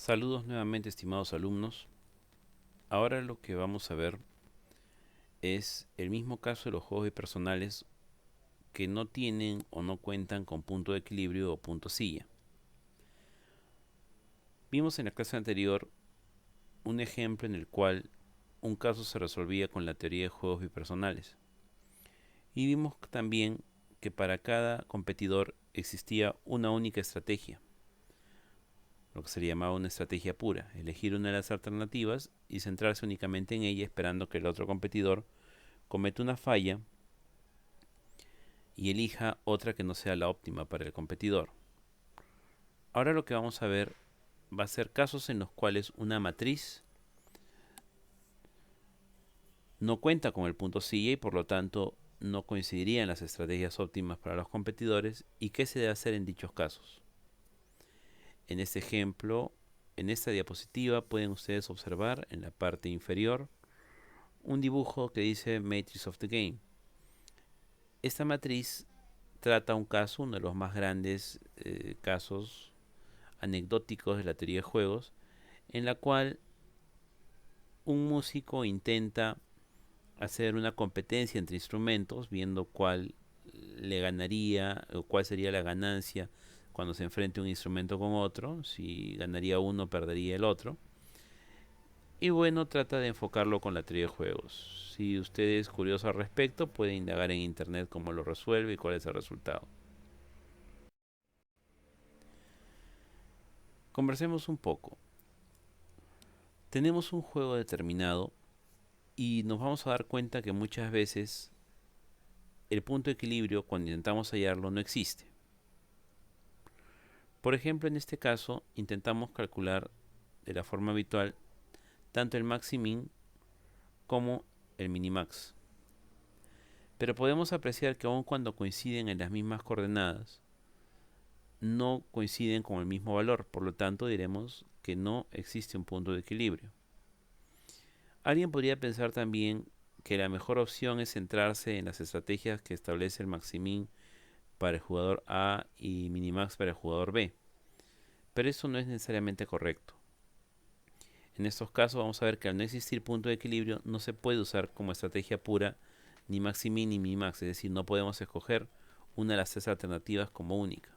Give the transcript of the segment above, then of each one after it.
Saludos nuevamente, estimados alumnos. Ahora lo que vamos a ver es el mismo caso de los juegos bipersonales que no tienen o no cuentan con punto de equilibrio o punto silla. Vimos en la clase anterior un ejemplo en el cual un caso se resolvía con la teoría de juegos bipersonales. Y vimos también que para cada competidor existía una única estrategia, lo que se llamaba una estrategia pura, elegir una de las alternativas y centrarse únicamente en ella esperando que el otro competidor cometa una falla y elija otra que no sea la óptima para el competidor. Ahora lo que vamos a ver va a ser casos en los cuales una matriz no cuenta con el punto silla y por lo tanto no coincidirían las estrategias óptimas para los competidores y qué se debe hacer en dichos casos. En este ejemplo, en esta diapositiva pueden ustedes observar en la parte inferior un dibujo que dice Matrix of the Game. Esta matriz trata un caso, uno de los más grandes casos anecdóticos de la teoría de juegos, en la cual un músico intenta hacer una competencia entre instrumentos, viendo cuál le ganaría o cuál sería la ganancia cuando se enfrente un instrumento con otro, si ganaría uno perdería el otro. Y bueno, trata de enfocarlo con la teoría de juegos. Si usted es curioso al respecto, puede indagar en internet cómo lo resuelve y cuál es el resultado. Conversemos un poco. Tenemos un juego determinado y nos vamos a dar cuenta que muchas veces el punto de equilibrio, cuando intentamos hallarlo, no existe. Por ejemplo, en este caso, intentamos calcular de la forma habitual tanto el max y min como el minimax. Pero podemos apreciar que aun cuando coinciden en las mismas coordenadas, no coinciden con el mismo valor, por lo tanto diremos que no existe un punto de equilibrio. Alguien podría pensar también que la mejor opción es centrarse en las estrategias que establece el maximin para el jugador A y minimax para el jugador B, pero eso no es necesariamente correcto. En estos casos vamos a ver que al no existir punto de equilibrio no se puede usar como estrategia pura ni maximin ni minimax, es decir, no podemos escoger una de las tres alternativas como única.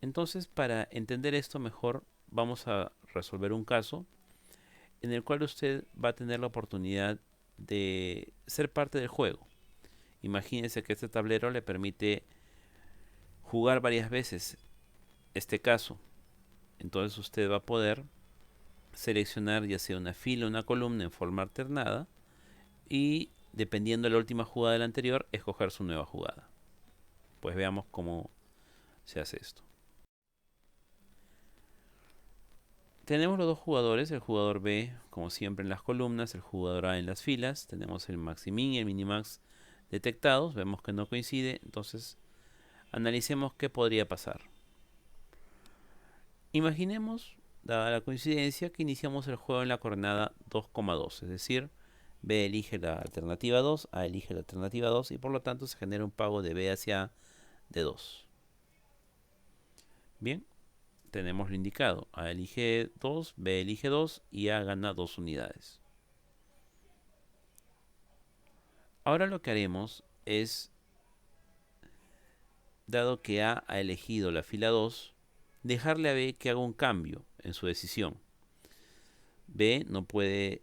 Entonces, para entender esto mejor, vamos a resolver un caso en el cual usted va a tener la oportunidad de ser parte del juego. Imagínese que este tablero le permite jugar varias veces este caso. Entonces usted va a poder seleccionar ya sea una fila o una columna en forma alternada y dependiendo de la última jugada de la anterior, escoger su nueva jugada. Pues veamos cómo se hace esto. Tenemos los dos jugadores, el jugador B como siempre en las columnas, el jugador A en las filas. Tenemos el maximin y el minimax detectados, vemos que no coincide, entonces analicemos qué podría pasar. Imaginemos, dada la coincidencia, que iniciamos el juego en la coordenada 2,2, es decir, B elige la alternativa 2, A elige la alternativa 2 y por lo tanto se genera un pago de B hacia A de 2. Bien, tenemos lo indicado, A elige 2, B elige 2 y A gana 2 unidades. Ahora lo que haremos es, dado que A ha elegido la fila 2, dejarle a B que haga un cambio en su decisión. B no puede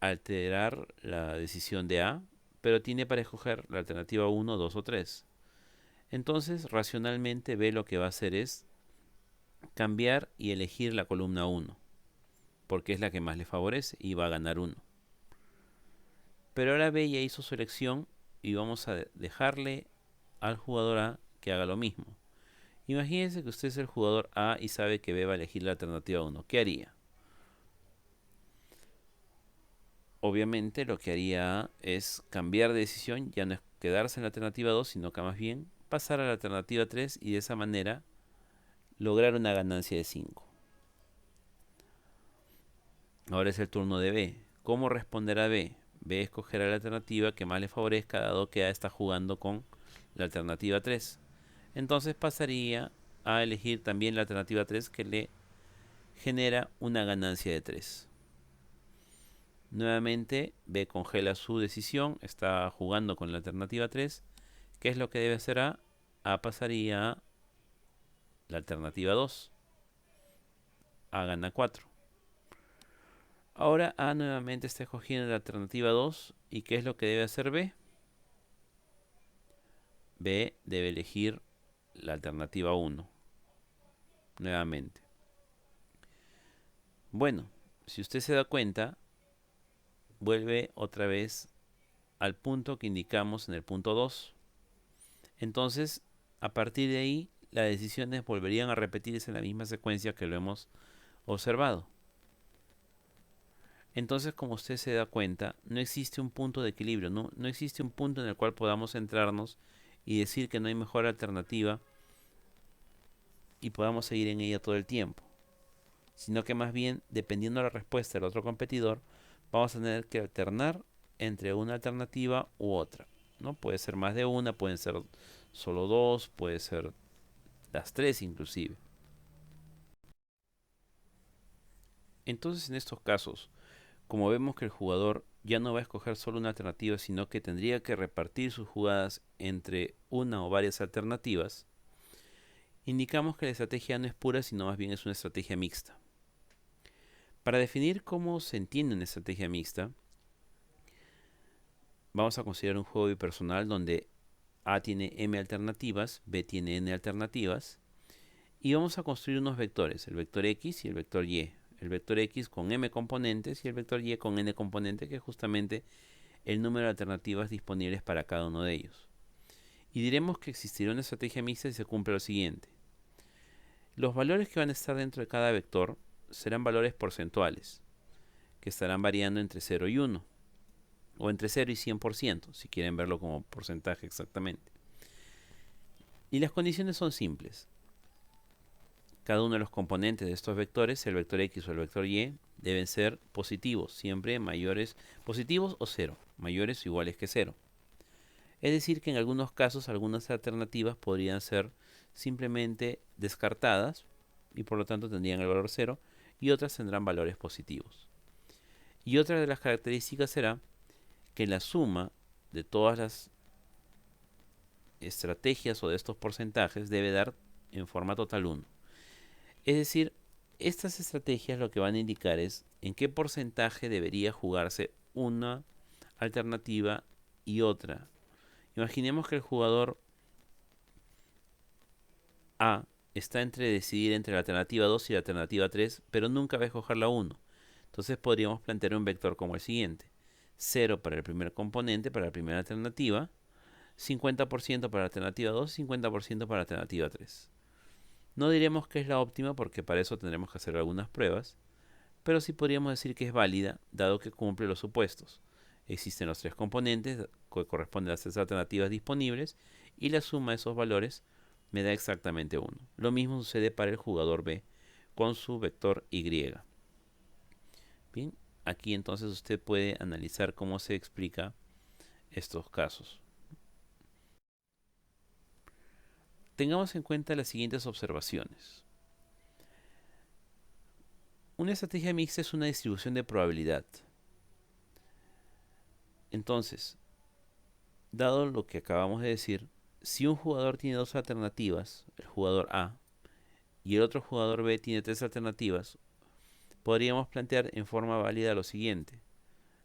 alterar la decisión de A, pero tiene para escoger la alternativa 1, 2 o 3. Entonces, racionalmente B lo que va a hacer es cambiar y elegir la columna 1, porque es la que más le favorece y va a ganar 1. Pero ahora B ya hizo su elección y vamos a dejarle al jugador A que haga lo mismo. Imagínense que usted es el jugador A y sabe que B va a elegir la alternativa 1. ¿Qué haría? Obviamente lo que haría es cambiar de decisión, ya no es quedarse en la alternativa 2, sino que más bien pasar a la alternativa 3 y de esa manera lograr una ganancia de 5. Ahora es el turno de B. ¿Cómo responderá B? B escogerá la alternativa que más le favorezca dado que A está jugando con la alternativa 3. Entonces pasaría a elegir también la alternativa 3 que le genera una ganancia de 3. Nuevamente B congela su decisión, está jugando con la alternativa 3. ¿Qué es lo que debe hacer A? A pasaría a la alternativa 2. A gana 4. Ahora A nuevamente está escogiendo la alternativa 2. ¿Y qué es lo que debe hacer B? B debe elegir la alternativa 1. Nuevamente. Bueno, si usted se da cuenta, vuelve otra vez al punto que indicamos en el punto 2. Entonces, a partir de ahí, las decisiones volverían a repetirse en la misma secuencia que lo hemos observado. Entonces, como usted se da cuenta, no existe un punto de equilibrio, no existe un punto en el cual podamos centrarnos y decir que no hay mejor alternativa y podamos seguir en ella todo el tiempo, sino que más bien, dependiendo de la respuesta del otro competidor, vamos a tener que alternar entre una alternativa u otra, ¿no? Puede ser más de una, pueden ser solo dos, puede ser las tres inclusive. Entonces, en estos casos, como vemos que el jugador ya no va a escoger solo una alternativa, sino que tendría que repartir sus jugadas entre una o varias alternativas, indicamos que la estrategia no es pura, sino más bien es una estrategia mixta. Para definir cómo se entiende una estrategia mixta, vamos a considerar un juego bipersonal donde A tiene m alternativas, B tiene n alternativas, y vamos a construir unos vectores, el vector x y el vector y. El vector x con m componentes y el vector y con n componentes, que es justamente el número de alternativas disponibles para cada uno de ellos. Y diremos que existirá una estrategia mixta si se cumple lo siguiente. Los valores que van a estar dentro de cada vector serán valores porcentuales, que estarán variando entre 0 y 1, o entre 0 y 100%, si quieren verlo como porcentaje exactamente. Y las condiciones son simples. Cada uno de los componentes de estos vectores, el vector x o el vector y, deben ser positivos, siempre mayores, positivos o 0, mayores o iguales que 0. Es decir, que en algunos casos algunas alternativas podrían ser simplemente descartadas y por lo tanto tendrían el valor 0 y otras tendrán valores positivos. Y otra de las características será que la suma de todas las estrategias o de estos porcentajes debe dar en forma total 1. Es decir, estas estrategias lo que van a indicar es en qué porcentaje debería jugarse una alternativa y otra. Imaginemos que el jugador A está entre decidir entre la alternativa 2 y la alternativa 3, pero nunca va a escoger la 1. Entonces podríamos plantear un vector como el siguiente. 0 para el primer componente, para la primera alternativa, 50% para la alternativa 2 y 50% para la alternativa 3. No diremos que es la óptima porque para eso tendremos que hacer algunas pruebas, pero sí podríamos decir que es válida dado que cumple los supuestos. Existen los tres componentes que corresponden a las tres alternativas disponibles y la suma de esos valores me da exactamente 1. Lo mismo sucede para el jugador B con su vector Y. Bien, aquí entonces usted puede analizar cómo se explica estos casos. Tengamos en cuenta las siguientes observaciones. Una estrategia mixta es una distribución de probabilidad. Entonces, dado lo que acabamos de decir, si un jugador tiene dos alternativas, el jugador A, y el otro jugador B tiene tres alternativas, podríamos plantear en forma válida lo siguiente.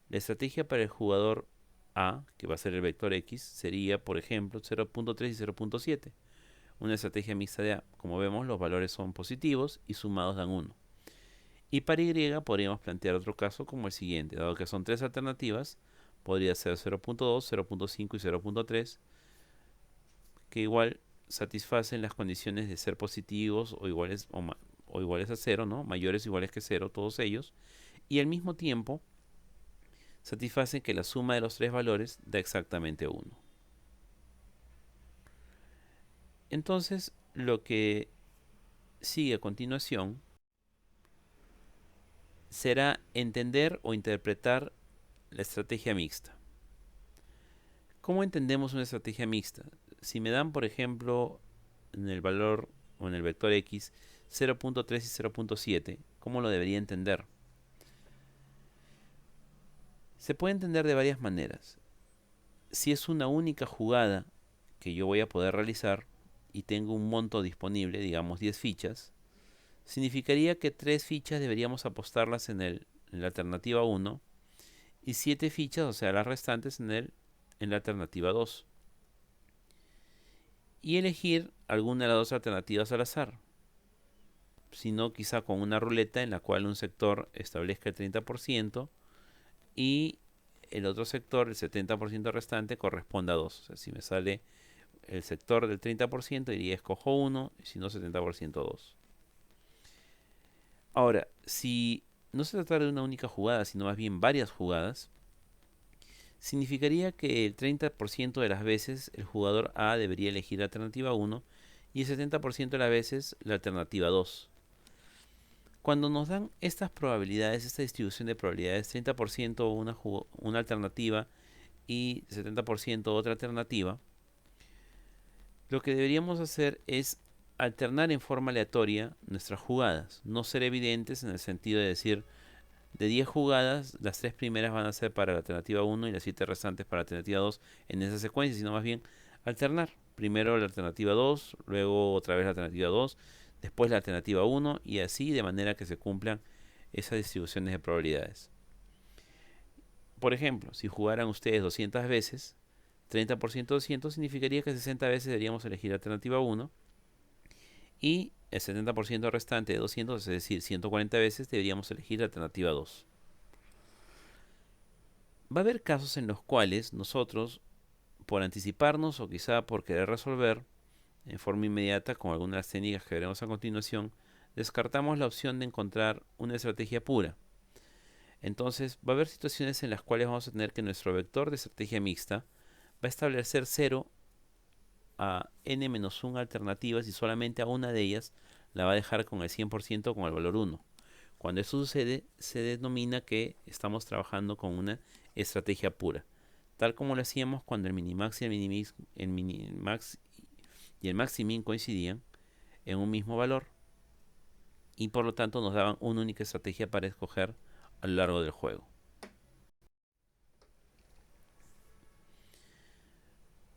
La estrategia para el jugador A, que va a ser el vector X, sería, por ejemplo, 0.3 y 0.7. Una estrategia mixta de A. Como vemos, los valores son positivos y sumados dan 1. Y para Y podríamos plantear otro caso como el siguiente. Dado que son tres alternativas, podría ser 0.2, 0.5 y 0.3, que igual satisfacen las condiciones de ser positivos o iguales, o iguales a 0, ¿no? Mayores o iguales que 0, todos ellos. Y al mismo tiempo satisfacen que la suma de los tres valores da exactamente 1. Entonces, lo que sigue a continuación será entender o interpretar la estrategia mixta. ¿Cómo entendemos una estrategia mixta? Si me dan, por ejemplo, en el valor o en el vector X 0.3 y 0.7, ¿cómo lo debería entender? Se puede entender de varias maneras. Si es una única jugada que yo voy a poder realizar y tengo un monto disponible, digamos 10 fichas, significaría que 3 fichas deberíamos apostarlas en la alternativa 1 y 7 fichas, o sea, las restantes en la alternativa 2. Y elegir alguna de las dos alternativas al azar. Si no, quizá con una ruleta en la cual un sector establezca el 30% y el otro sector, el 70% restante, corresponda a 2. O sea, si me sale el sector del 30%, diría escojo 1, y si no, 70% 2. Ahora, si no se trata de una única jugada, sino más bien varias jugadas, significaría que el 30% de las veces el jugador A debería elegir la alternativa 1 y el 70% de las veces la alternativa 2. Cuando nos dan estas probabilidades, esta distribución de probabilidades, 30% una alternativa y 70% otra alternativa, lo que deberíamos hacer es alternar en forma aleatoria nuestras jugadas, no ser evidentes en el sentido de decir, de 10 jugadas, las 3 primeras van a ser para la alternativa 1 y las 7 restantes para la alternativa 2 en esa secuencia, sino más bien alternar. Primero la alternativa 2, luego otra vez la alternativa 2, después la alternativa 1 y así de manera que se cumplan esas distribuciones de probabilidades. Por ejemplo, si jugaran ustedes 200 veces, 30% 200 significaría que 60 veces deberíamos elegir la alternativa 1 y el 70% restante de 200, es decir, 140 veces, deberíamos elegir la alternativa 2. Va a haber casos en los cuales nosotros, por anticiparnos o quizá por querer resolver en forma inmediata con algunas de las técnicas que veremos a continuación, descartamos la opción de encontrar una estrategia pura. Entonces, va a haber situaciones en las cuales vamos a tener que nuestro vector de estrategia mixta va a establecer 0 a n-1 alternativas y solamente a una de ellas la va a dejar con el 100% con el valor 1. Cuando eso sucede, se denomina que estamos trabajando con una estrategia pura, tal como lo hacíamos cuando el minimax y el maximin coincidían en un mismo valor y por lo tanto nos daban una única estrategia para escoger a lo largo del juego.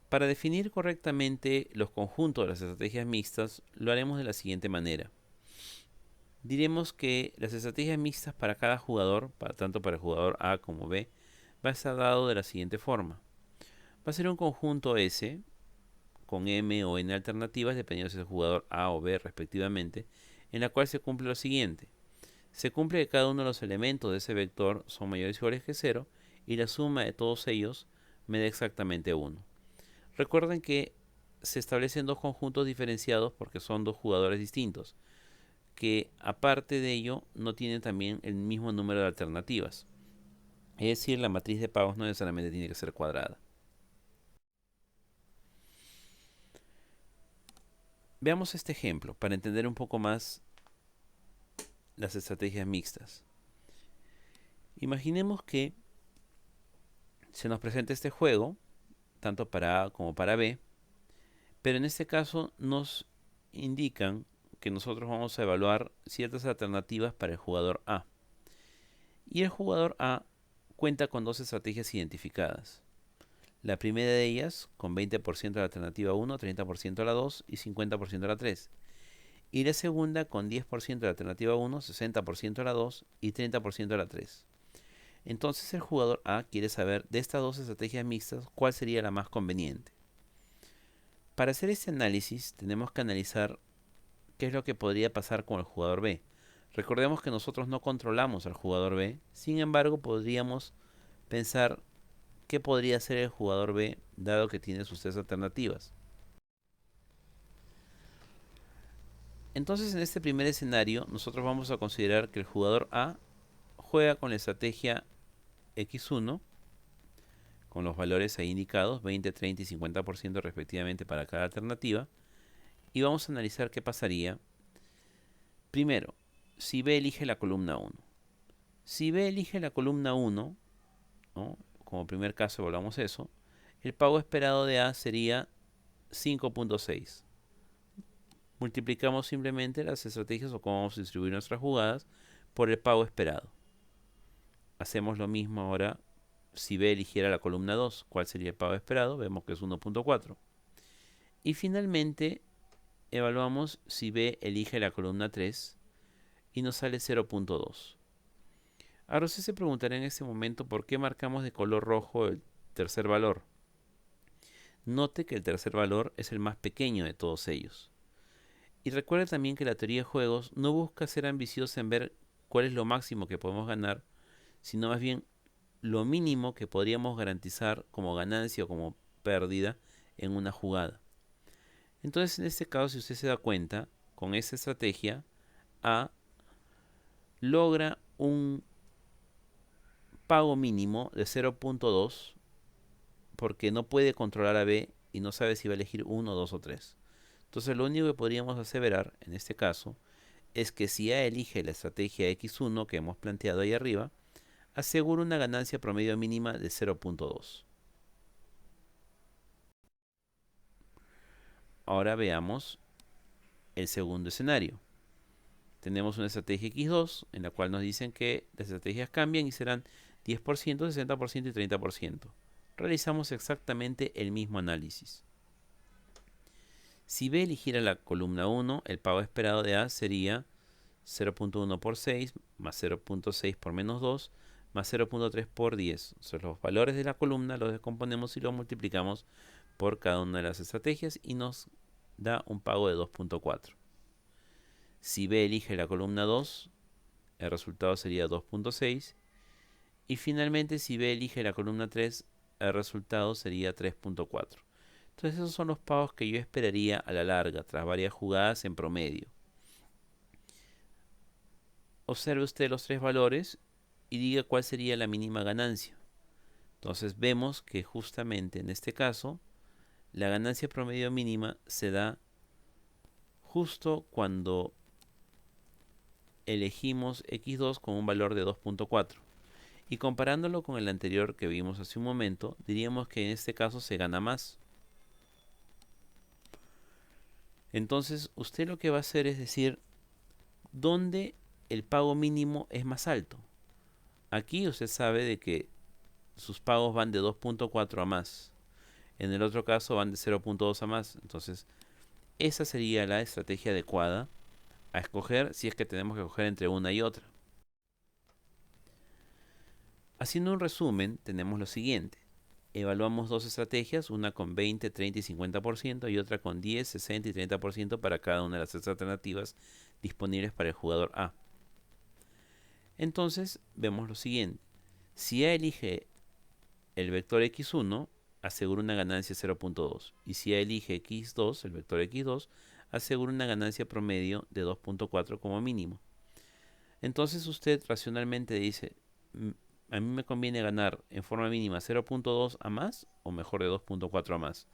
Para definir correctamente los conjuntos de las estrategias mixtas, lo haremos de la siguiente manera. Diremos que las estrategias mixtas para cada jugador, tanto para el jugador A como B, va a estar dado de la siguiente forma. Va a ser un conjunto S con M o N alternativas, dependiendo si es el jugador A o B respectivamente, en la cual se cumple lo siguiente. Se cumple que cada uno de los elementos de ese vector son mayores o iguales que 0 y la suma de todos ellos me da exactamente 1. Recuerden que se establecen dos conjuntos diferenciados porque son dos jugadores distintos, que aparte de ello no tienen también el mismo número de alternativas. Es decir, la matriz de pagos no necesariamente tiene que ser cuadrada. Veamos este ejemplo para entender un poco más las estrategias mixtas. Imaginemos que se nos presenta este juego, tanto para A como para B, pero en este caso nos indican que nosotros vamos a evaluar ciertas alternativas para el jugador A. Y el jugador A cuenta con dos estrategias identificadas. La primera de ellas con 20% de la alternativa 1, 30% de la 2 y 50% de la 3. Y la segunda con 10% de la alternativa 1, 60% de la 2 y 30% de la 3. Entonces el jugador A quiere saber de estas dos estrategias mixtas cuál sería la más conveniente. Para hacer este análisis tenemos que analizar qué es lo que podría pasar con el jugador B. Recordemos que nosotros no controlamos al jugador B, sin embargo podríamos pensar qué podría hacer el jugador B dado que tiene sus tres alternativas. Entonces en este primer escenario nosotros vamos a considerar que el jugador A juega con la estrategia X1 con los valores ahí indicados, 20, 30 y 50% respectivamente para cada alternativa, y vamos a analizar qué pasaría. Primero, si B elige la columna 1. Si B elige la columna 1, ¿no? Como primer caso evaluamos eso, el pago esperado de A sería 5.6. multiplicamos simplemente las estrategias o cómo vamos a distribuir nuestras jugadas por el pago esperado. Hacemos lo mismo ahora si B eligiera la columna 2. ¿Cuál sería el pago esperado? Vemos que es 1.4. Y finalmente evaluamos si B elige la columna 3 y nos sale 0.2. Ahora usted se preguntará en este momento por qué marcamos de color rojo el tercer valor. Note que el tercer valor es el más pequeño de todos ellos. Y recuerde también que la teoría de juegos no busca ser ambiciosa en ver cuál es lo máximo que podemos ganar, sino más bien lo mínimo que podríamos garantizar como ganancia o como pérdida en una jugada. Entonces, en este caso, si usted se da cuenta, con esta estrategia, A logra un pago mínimo de 0.2 porque no puede controlar a B y no sabe si va a elegir 1, 2 o 3. Entonces, lo único que podríamos aseverar en este caso es que si A elige la estrategia X1 que hemos planteado ahí arriba, asegura una ganancia promedio mínima de 0.2. Ahora veamos el segundo escenario. Tenemos una estrategia X2 en la cual nos dicen que las estrategias cambian y serán 10%, 60% y 30%. Realizamos exactamente el mismo análisis. Si B eligiera la columna 1, el pago esperado de A sería 0.1 por 6 más 0.6 por menos 2 más 0.3 por 10. Entonces, los valores de la columna los descomponemos y los multiplicamos por cada una de las estrategias y nos da un pago de 2.4. Si B elige la columna 2, el resultado sería 2.6. Y finalmente, si B elige la columna 3, el resultado sería 3.4. Entonces, esos son los pagos que yo esperaría a la larga, tras varias jugadas en promedio. Observe usted los tres valores y diga cuál sería la mínima ganancia. Entonces, vemos que justamente en este caso, la ganancia promedio mínima se da justo cuando elegimos X2 con un valor de 2.4. Y comparándolo con el anterior que vimos hace un momento, diríamos que en este caso se gana más. Entonces, usted lo que va a hacer es decir, ¿dónde el pago mínimo es más alto? Aquí usted sabe de que sus pagos van de 2.4 a más. En el otro caso van de 0.2 a más. Entonces, esa sería la estrategia adecuada a escoger si es que tenemos que escoger entre una y otra. Haciendo un resumen, tenemos lo siguiente. Evaluamos dos estrategias, una con 20, 30 y 50% y otra con 10, 60 y 30% para cada una de las alternativas disponibles para el jugador A. Entonces, vemos lo siguiente. Si A elige el vector X1, asegura una ganancia 0.2. Y si A elige X2, el vector X2, asegura una ganancia promedio de 2.4 como mínimo. Entonces usted racionalmente dice, a mí me conviene ganar en forma mínima 0.2 a más o mejor de 2.4 a más.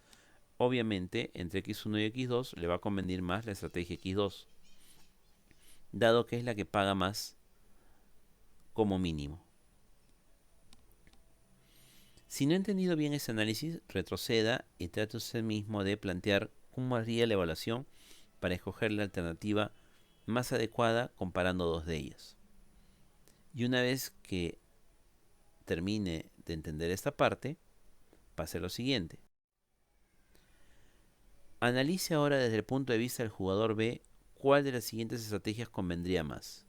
Obviamente, entre X1 y X2 le va a convenir más la estrategia X2, dado que es la que paga más como mínimo. Si no ha entendido bien ese análisis, retroceda y trate usted mismo de plantear cómo haría la evaluación para escoger la alternativa más adecuada comparando dos de ellas. Y una vez que termine de entender esta parte, pase a lo siguiente. Analice ahora desde el punto de vista del jugador B cuál de las siguientes estrategias convendría más.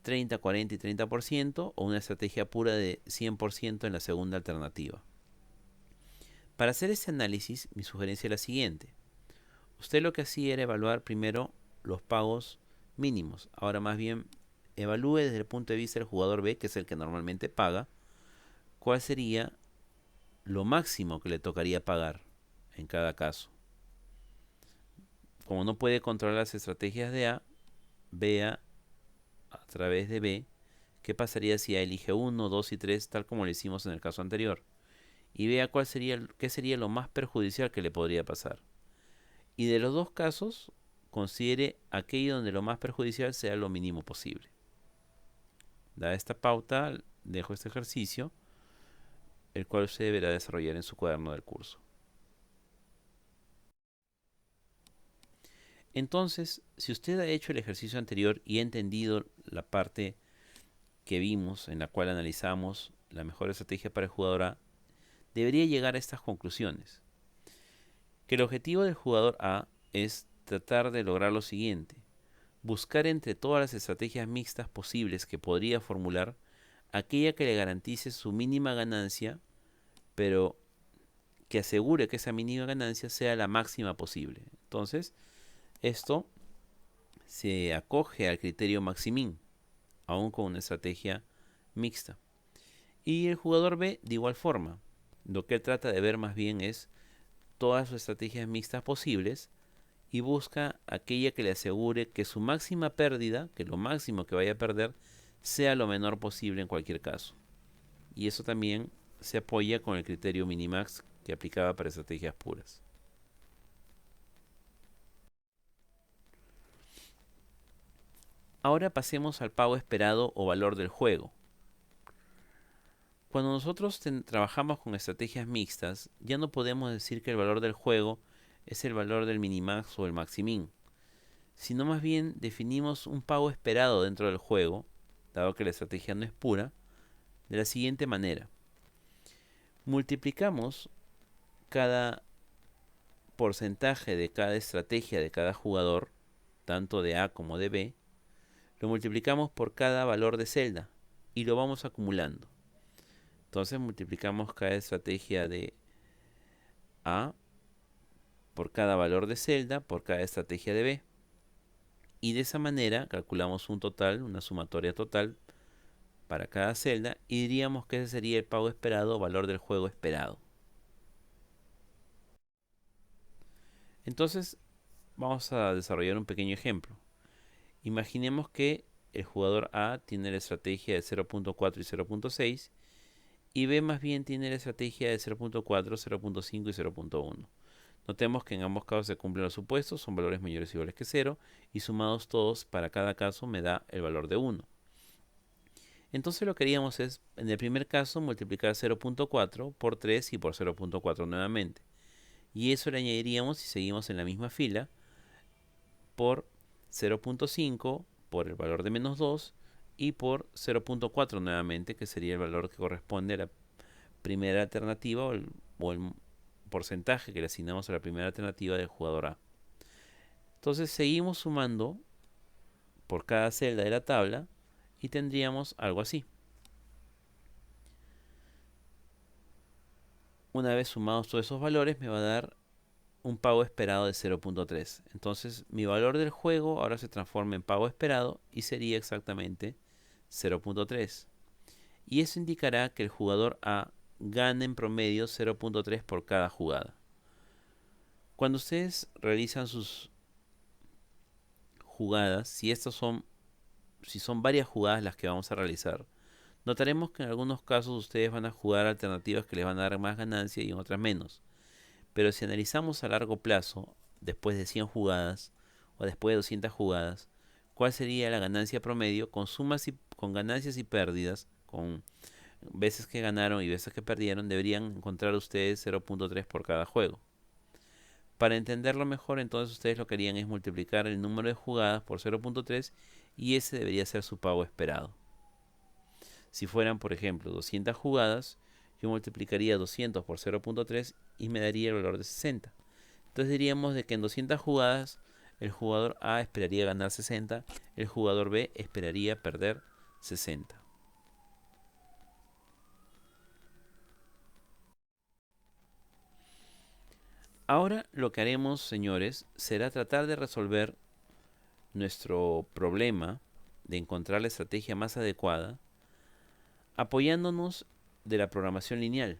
30, 40 y 30% o una estrategia pura de 100% en la segunda alternativa. Para hacer este análisis, mi sugerencia es la siguiente. Usted lo que hacía era evaluar primero los pagos mínimos. Ahora más bien evalúe desde el punto de vista del jugador B, que es el que normalmente paga, cuál sería lo máximo que le tocaría pagar en cada caso. Como no puede controlar las estrategias de A, vea a través de B qué pasaría si A elige 1, 2 y 3, tal como lo hicimos en el caso anterior. Y vea qué sería lo más perjudicial que le podría pasar. Y de los dos casos, considere aquello donde lo más perjudicial sea lo mínimo posible. Dada esta pauta, dejo este ejercicio, el cual usted deberá desarrollar en su cuaderno del curso. Entonces, si usted ha hecho el ejercicio anterior y ha entendido la parte que vimos en la cual analizamos la mejor estrategia para el jugador A, debería llegar a estas conclusiones. Que el objetivo del jugador A es tratar de lograr lo siguiente: buscar entre todas las estrategias mixtas posibles que podría formular aquella que le garantice su mínima ganancia, pero que asegure que esa mínima ganancia sea la máxima posible. Entonces, esto se acoge al criterio Maximin, aún con una estrategia mixta. Y el jugador B, de igual forma, lo que él trata de ver más bien es todas sus estrategias mixtas posibles y busca aquella que le asegure que su máxima pérdida, que lo máximo que vaya a perder, sea lo menor posible en cualquier caso. Y eso también se apoya con el criterio Minimax que aplicaba para estrategias puras. Ahora pasemos al pago esperado o valor del juego. Cuando nosotros trabajamos con estrategias mixtas, ya no podemos decir que el valor del juego es el valor del minimax o el maximin, sino más bien definimos un pago esperado dentro del juego, dado que la estrategia no es pura, de la siguiente manera. Multiplicamos cada porcentaje de cada estrategia de cada jugador, tanto de A como de B, lo multiplicamos por cada valor de celda y lo vamos acumulando. Entonces multiplicamos cada estrategia de A por cada valor de celda por cada estrategia de B. Y de esa manera calculamos un total, una sumatoria total para cada celda y diríamos que ese sería el pago esperado o valor del juego esperado. Entonces vamos a desarrollar un pequeño ejemplo. Imaginemos que el jugador A tiene la estrategia de 0.4 y 0.6 y B más bien tiene la estrategia de 0.4, 0.5 y 0.1. Notemos que en ambos casos se cumplen los supuestos, son valores mayores o iguales que 0 y sumados todos para cada caso me da el valor de 1. Entonces lo que haríamos es, en el primer caso, multiplicar 0.4 por 3 y por 0.4 nuevamente. Y eso le añadiríamos, si seguimos en la misma fila, por 0.5 por el valor de menos 2 y por 0.4 nuevamente, que sería el valor que corresponde a la primera alternativa o el porcentaje que le asignamos a la primera alternativa del jugador A. Entonces seguimos sumando por cada celda de la tabla y tendríamos algo así. Una vez sumados todos esos valores me va a dar un pago esperado de 0.3. Entonces mi valor del juego ahora se transforma en pago esperado y sería exactamente 0.3. Y eso indicará que el jugador A gana en promedio 0.3 por cada jugada. Cuando ustedes realizan sus jugadas, si son varias jugadas las que vamos a realizar, notaremos que en algunos casos ustedes van a jugar alternativas que les van a dar más ganancia y en otras menos. Pero si analizamos a largo plazo, después de 100 jugadas o después de 200 jugadas, ¿cuál sería la ganancia promedio con ganancias y pérdidas, con veces que ganaron y veces que perdieron? Deberían encontrar ustedes 0.3 por cada juego. Para entenderlo mejor, entonces ustedes lo que harían es multiplicar el número de jugadas por 0.3 y ese debería ser su pago esperado. Si fueran, por ejemplo, 200 jugadas, yo multiplicaría 200 por 0.3 y me daría el valor de 60. Entonces diríamos de que en 200 jugadas el jugador A esperaría ganar 60, el jugador B esperaría perder 60. Ahora lo que haremos, señores, será tratar de resolver nuestro problema de encontrar la estrategia más adecuada apoyándonos de la programación lineal.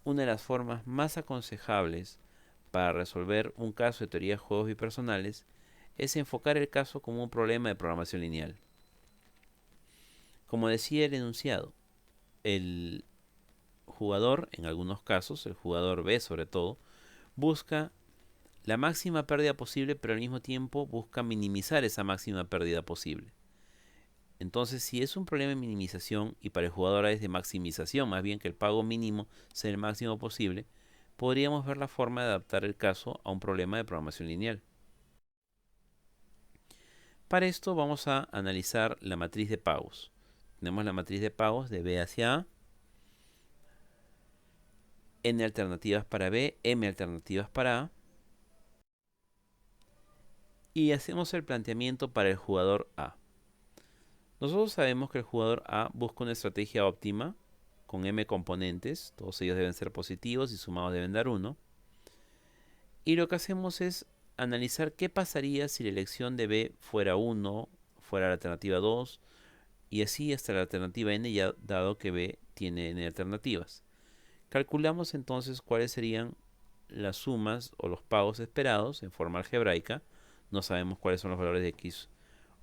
Una de las formas más aconsejables para resolver un caso de teoría de juegos bipersonales es enfocar el caso como un problema de programación lineal. Como decía el enunciado, el jugador, en algunos casos, el jugador B sobre todo, busca la máxima pérdida posible, pero al mismo tiempo busca minimizar esa máxima pérdida posible. Entonces, si es un problema de minimización y para el jugador A es de maximización, más bien que el pago mínimo sea el máximo posible, podríamos ver la forma de adaptar el caso a un problema de programación lineal. Para esto vamos a analizar la matriz de pagos. Tenemos la matriz de pagos de B hacia A, N alternativas para B, M alternativas para A, y hacemos el planteamiento para el jugador A. Nosotros sabemos que el jugador A busca una estrategia óptima con M componentes, todos ellos deben ser positivos y sumados deben dar 1. Y lo que hacemos es analizar qué pasaría si la elección de B fuera 1, fuera la alternativa 2, y así hasta la alternativa N, ya dado que B tiene N alternativas. Calculamos entonces cuáles serían las sumas o los pagos esperados en forma algebraica. No sabemos cuáles son los valores de x1,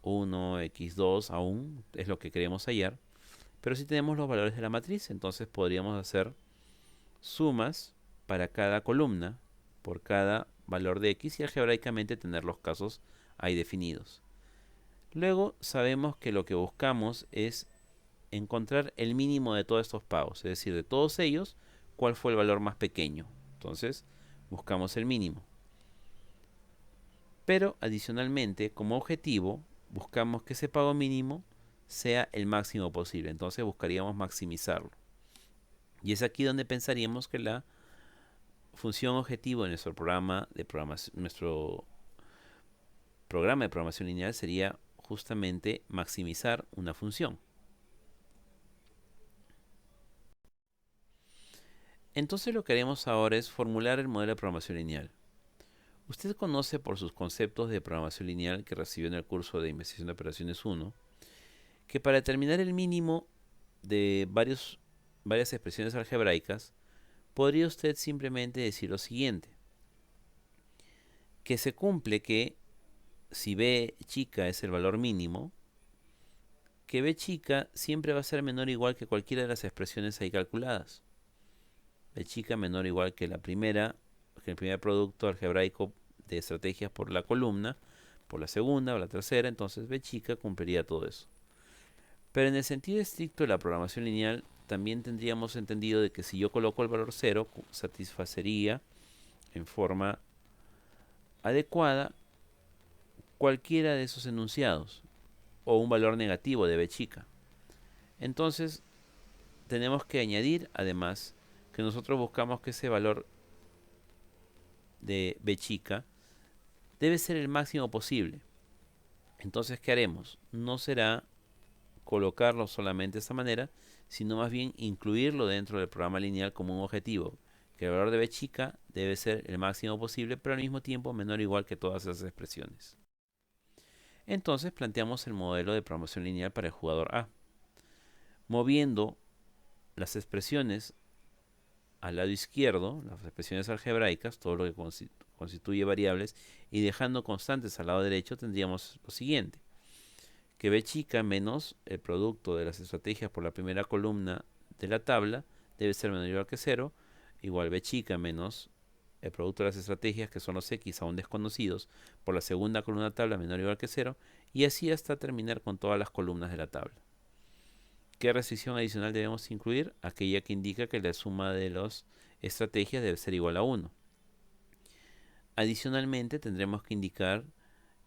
x2 aún, es lo que queremos hallar. Pero sí tenemos los valores de la matriz, entonces podríamos hacer sumas para cada columna por cada valor de x y algebraicamente tener los casos ahí definidos. Luego sabemos que lo que buscamos es encontrar el mínimo de todos estos pagos, es decir, de todos ellos, cuál fue el valor más pequeño. Entonces buscamos el mínimo. Pero adicionalmente, como objetivo, buscamos que ese pago mínimo sea el máximo posible. Entonces buscaríamos maximizarlo. Y es aquí donde pensaríamos que la función objetivo en nuestro programa de programación lineal sería justamente maximizar una función. Entonces lo que haremos ahora es formular el modelo de programación lineal. Usted conoce por sus conceptos de programación lineal que recibió en el curso de Investigación de Operaciones 1, que para determinar el mínimo de varias expresiones algebraicas, podría usted simplemente decir lo siguiente: que se cumple que si B chica es el valor mínimo, que B chica siempre va a ser menor o igual que cualquiera de las expresiones ahí calculadas. B chica menor o igual que el primer producto algebraico de estrategias por la columna, por la segunda o la tercera, entonces B chica cumpliría todo eso. Pero en el sentido estricto de la programación lineal, también tendríamos entendido de que si yo coloco el valor 0, satisfacería en forma adecuada cualquiera de esos enunciados, o un valor negativo de B chica. Entonces, tenemos que añadir, además, que nosotros buscamos que ese valor de B chica debe ser el máximo posible. Entonces, ¿qué haremos? No será colocarlo solamente de esta manera, sino más bien incluirlo dentro del programa lineal como un objetivo, que el valor de B chica debe ser el máximo posible, pero al mismo tiempo menor o igual que todas esas expresiones. Entonces planteamos el modelo de programación lineal para el jugador A, moviendo las expresiones al lado izquierdo, las expresiones algebraicas, todo lo que constituye variables, y dejando constantes al lado derecho, tendríamos lo siguiente: que B chica menos el producto de las estrategias por la primera columna de la tabla debe ser menor o igual que 0, igual B chica menos el producto de las estrategias, que son los X aún desconocidos, por la segunda columna de la tabla menor o igual que 0, y así hasta terminar con todas las columnas de la tabla. ¿Qué restricción adicional debemos incluir? Aquella que indica que la suma de las estrategias debe ser igual a 1. Adicionalmente tendremos que indicar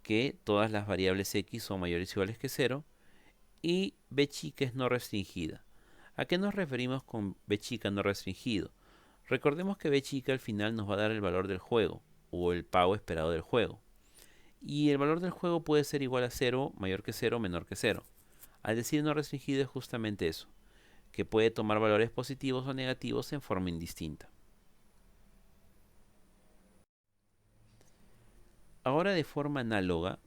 que todas las variables X son mayores o iguales que 0 y B chica es no restringida. ¿A qué nos referimos con B chica no restringido? Recordemos que B chica al final nos va a dar el valor del juego o el pago esperado del juego. Y el valor del juego puede ser igual a 0, mayor que 0, menor que 0. Al decir no restringido es justamente eso, que puede tomar valores positivos o negativos en forma indistinta. Ahora, de forma análoga,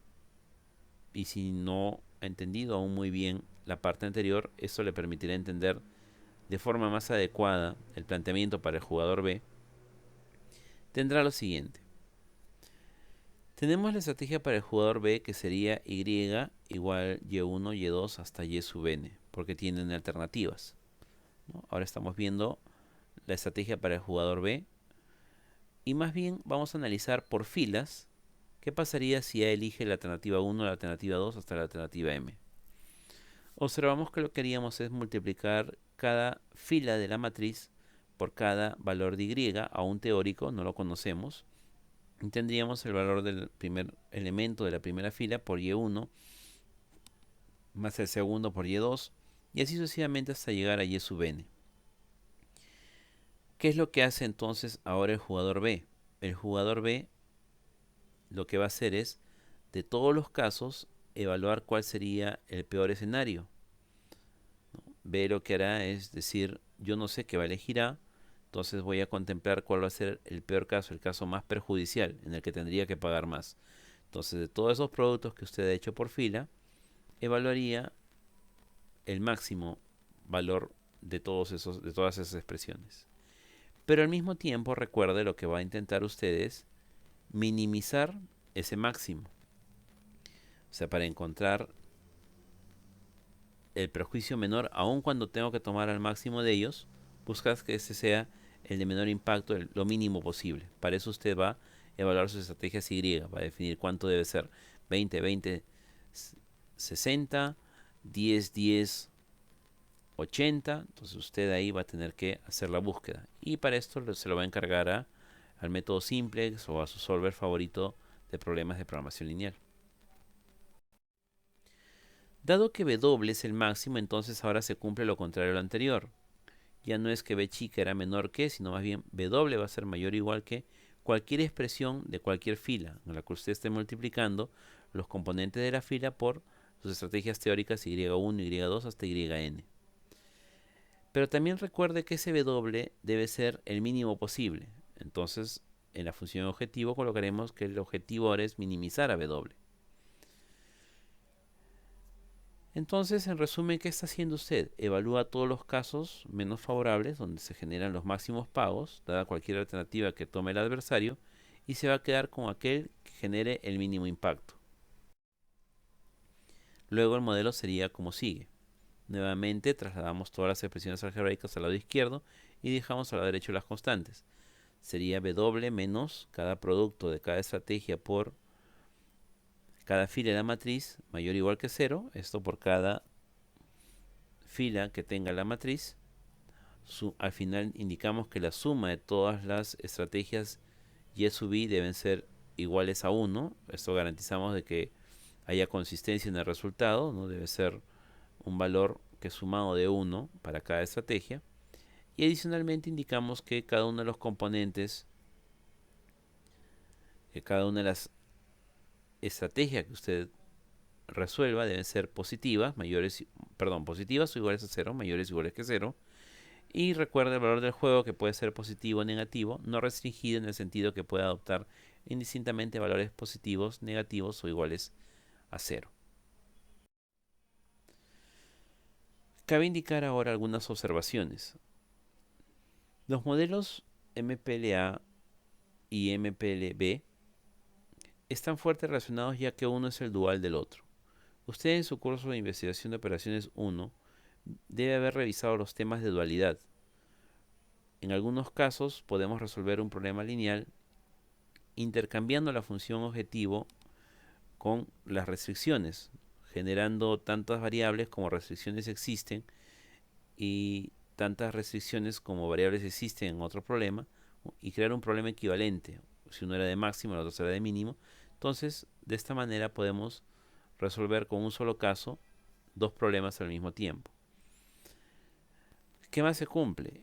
y si no ha entendido aún muy bien la parte anterior, esto le permitirá entender de forma más adecuada el planteamiento para el jugador B, tendrá lo siguiente. Tenemos la estrategia para el jugador B, que sería Y igual Y1, Y2 hasta Y sub n, porque tienen alternativas, ¿no? Ahora estamos viendo la estrategia para el jugador B, y más bien vamos a analizar por filas qué pasaría si A elige la alternativa 1, la alternativa 2 hasta la alternativa M. Observamos que lo que haríamos es multiplicar cada fila de la matriz por cada valor de Y, aún teórico, no lo conocemos, Y tendríamos el valor del primer elemento de la primera fila por y1 más el segundo por y2 y así sucesivamente hasta llegar a y sub n. ¿Qué es lo que hace entonces ahora el jugador B? El jugador B lo que va a hacer es, de todos los casos, evaluar cuál sería el peor escenario. B lo que hará es decir, yo no sé qué va a elegir A, entonces voy a contemplar cuál va a ser el peor caso, el caso más perjudicial, en el que tendría que pagar más. Entonces, de todos esos productos que usted ha hecho por fila, evaluaría el máximo valor de todas esas expresiones. Pero al mismo tiempo, recuerde, lo que va a intentar usted es minimizar ese máximo. O sea, para encontrar el perjuicio menor, aun cuando tengo que tomar al máximo de ellos, buscas que ese sea el de menor impacto, lo mínimo posible. Para eso usted va a evaluar sus estrategias Y, va a definir cuánto debe ser: 20, 20, 60, 10, 10, 80. Entonces usted ahí va a tener que hacer la búsqueda. Y para esto se lo va a encargar al método simplex o a su solver favorito de problemas de programación lineal. Dado que W es el máximo, entonces ahora se cumple lo contrario a lo anterior. Ya no es que B chica era menor que, sino más bien W va a ser mayor o igual que cualquier expresión de cualquier fila en la que usted esté multiplicando los componentes de la fila por sus estrategias teóricas Y1, Y2 hasta Yn. Pero también recuerde que ese W debe ser el mínimo posible. Entonces, en la función objetivo colocaremos que el objetivo ahora es minimizar a W. Entonces, en resumen, ¿qué está haciendo usted? Evalúa todos los casos menos favorables donde se generan los máximos pagos, dada cualquier alternativa que tome el adversario, y se va a quedar con aquel que genere el mínimo impacto. Luego el modelo sería como sigue. Nuevamente trasladamos todas las expresiones algebraicas al lado izquierdo y dejamos al lado derecho las constantes. Sería W menos cada producto de cada estrategia por cada fila de la matriz mayor o igual que 0, esto por cada fila que tenga la matriz. Al final indicamos que la suma de todas las estrategias y sub i deben ser iguales a 1. Esto garantizamos de que haya consistencia en el resultado, ¿no? Debe ser un valor que es sumado de 1 para cada estrategia. Y adicionalmente indicamos que cada uno de los componentes, que cada una de las estrategias que usted resuelva deben ser positivas, positivas o iguales a 0, mayores o iguales que 0. Y recuerda el valor del juego, que puede ser positivo o negativo, no restringido, en el sentido que puede adoptar indistintamente valores positivos, negativos o iguales a 0. Cabe indicar ahora algunas observaciones. Los modelos MPLA y MPLB están fuertemente relacionados, ya que uno es el dual del otro. Usted, en su curso de investigación de operaciones 1, debe haber revisado los temas de dualidad. En algunos casos podemos resolver un problema lineal intercambiando la función objetivo con las restricciones, generando tantas variables como restricciones existen y tantas restricciones como variables existen en otro problema, y crear un problema equivalente. Si uno era de máximo, el otro será de mínimo. Entonces, de esta manera podemos resolver con un solo caso dos problemas al mismo tiempo. ¿Qué más se cumple?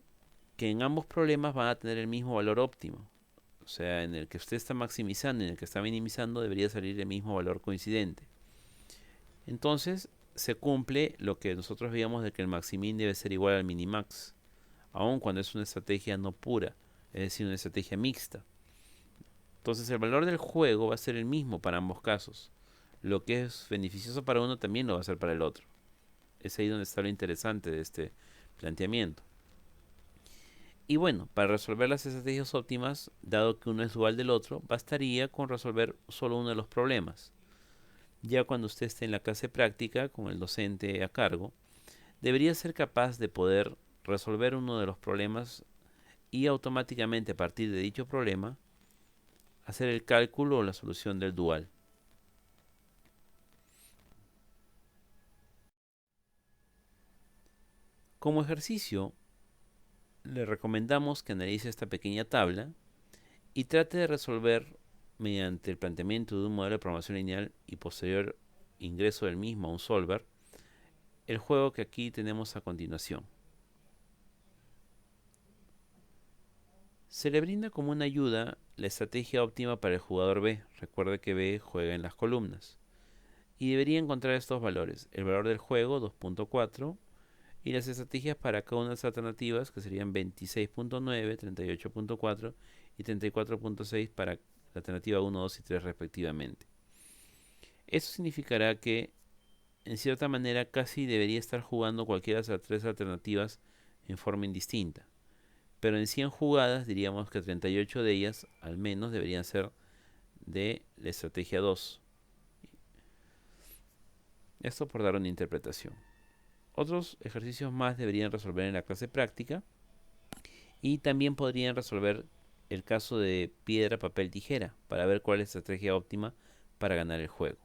Que en ambos problemas van a tener el mismo valor óptimo. O sea, en el que usted está maximizando y en el que está minimizando debería salir el mismo valor coincidente. Entonces se cumple lo que nosotros veíamos, de que el maximin debe ser igual al minimax, aun cuando es una estrategia no pura, es decir, una estrategia mixta. Entonces el valor del juego va a ser el mismo para ambos casos. Lo que es beneficioso para uno también lo va a ser para el otro. Es ahí donde está lo interesante de este planteamiento. Y bueno, para resolver las estrategias óptimas, dado que uno es dual del otro, bastaría con resolver solo uno de los problemas. Ya cuando usted esté en la clase práctica con el docente a cargo, debería ser capaz de poder resolver uno de los problemas y automáticamente, a partir de dicho problema, hacer el cálculo o la solución del dual. Como ejercicio, le recomendamos que analice esta pequeña tabla y trate de resolver mediante el planteamiento de un modelo de programación lineal y posterior ingreso del mismo a un solver, el juego que aquí tenemos a continuación. Se le brinda como una ayuda la estrategia óptima para el jugador B. Recuerde que B juega en las columnas. Y debería encontrar estos valores. El valor del juego, 2.4. Y las estrategias para cada una de las alternativas, que serían 26.9, 38.4 y 34.6 para la alternativa 1, 2 y 3 respectivamente. Eso significará que, en cierta manera, casi debería estar jugando cualquiera de las tres alternativas en forma indistinta. Pero en 100 jugadas diríamos que 38 de ellas al menos deberían ser de la estrategia 2. Esto por dar una interpretación. Otros ejercicios más deberían resolver en la clase práctica y también podrían resolver el caso de piedra, papel, tijera para ver cuál es la estrategia óptima para ganar el juego.